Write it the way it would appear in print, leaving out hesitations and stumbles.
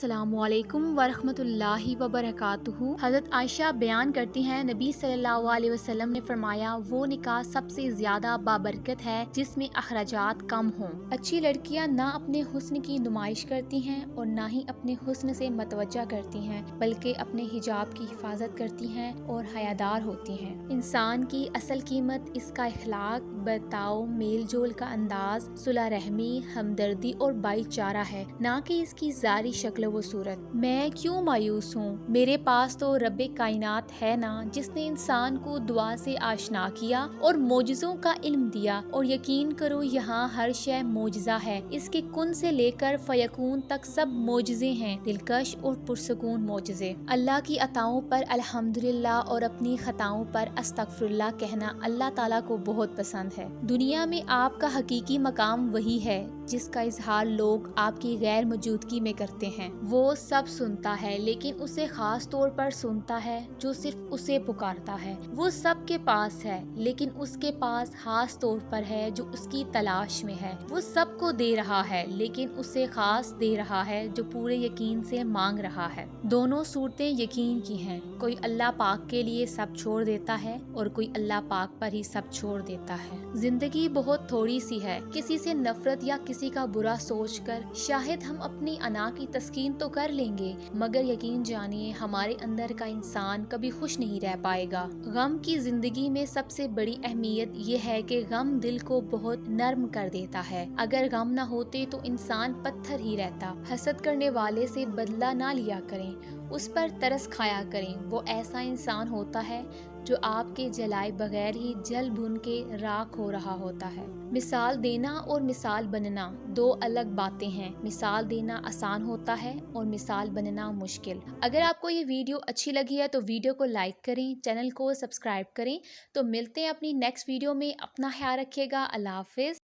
अस्सलामु अलैकुम वरहमतुल्लाहि वबरकातुहू। हज़रत आयशा बयान करती हैं, नबी सल्लल्लाहु अलैहि वसल्लम ने फरमाया, वो निकाह सबसे ज्यादा बाबरकत है जिसमें अखराजात कम हों। अच्छी लड़कियां ना अपने हुस्न की नुमाइश करती हैं और ना ही अपने हुस्न से मतवज्जा करती हैं, बल्कि अपने हिजाब की हिफाजत करती हैं और हयादार होती हैं। इंसान की असल कीमत इसका इखलाक, बर्ताव, मेल जोल का अंदाज, सुलह रहमी, हमदर्दी और भाईचारा है, ना कि इसकी जारी शक्ल व सूरत। मैं क्यों मायूस हूँ, मेरे पास तो रब्बे कायनात है ना, जिसने इंसान को दुआ से आशना किया और मोजज़ों का इल्म दिया। और यकीन करो यहाँ हर शय मोजज़ा है, इसके कुन से लेकर फयकून तक सब मोजज़े हैं, दिलकश और पुरसकून मोजज़े। अल्लाह की अताओं पर अल्हम्दुलिल्लाह और अपनी खताओं पर अस्तगफिरुल्लाह कहना अल्लाह ताला को बहुत पसंद है। दुनिया में आपका हकीकी मकाम वही है जिसका इजहार लोग आपकी गैर मौजूदगी में करते हैं। वो सब सुनता है, लेकिन उसे खास तौर पर सुनता है जो सिर्फ उसे पुकारता है। वो सबके पास है, लेकिन उसके पास खास तौर पर है जो उसकी तलाश में है। वो सबको दे रहा है, लेकिन उसे खास दे रहा है जो पूरे यकीन से मांग रहा है। दोनों सूरतें यकीन की हैं। कोई अल्लाह पाक के लिए सब छोड़ देता है और कोई अल्लाह पाक पर ही सब छोड़ देता है। जिंदगी बहुत थोड़ी सी है, किसी से नफरत या किसी का बुरा सोचकर शायद हम अपनी अना की तस्कीन तो कर लेंगे, मगर यकीन जानिए हमारे अंदर का इंसान कभी खुश नहीं रह पाएगा। गम की जिंदगी में सबसे बड़ी अहमियत ये है कि गम दिल को बहुत नर्म कर देता है। अगर गम न होते तो इंसान पत्थर ही रहता। हसद करने वाले से बदला ना लिया करें, उस पर तरस खाया करें। वो ऐसा इंसान होता है जो आपके जलाए बगैर ही जल भुन के राख हो रहा होता है। मिसाल देना और मिसाल बनना दो अलग बातें हैं। मिसाल देना आसान होता है और मिसाल बनना मुश्किल। अगर आपको ये वीडियो अच्छी लगी है तो वीडियो को लाइक करें, चैनल को सब्सक्राइब करें। तो मिलते हैं अपनी नेक्स्ट वीडियो में। अपना ख्याल रखिएगा। अल्लाह हाफिज।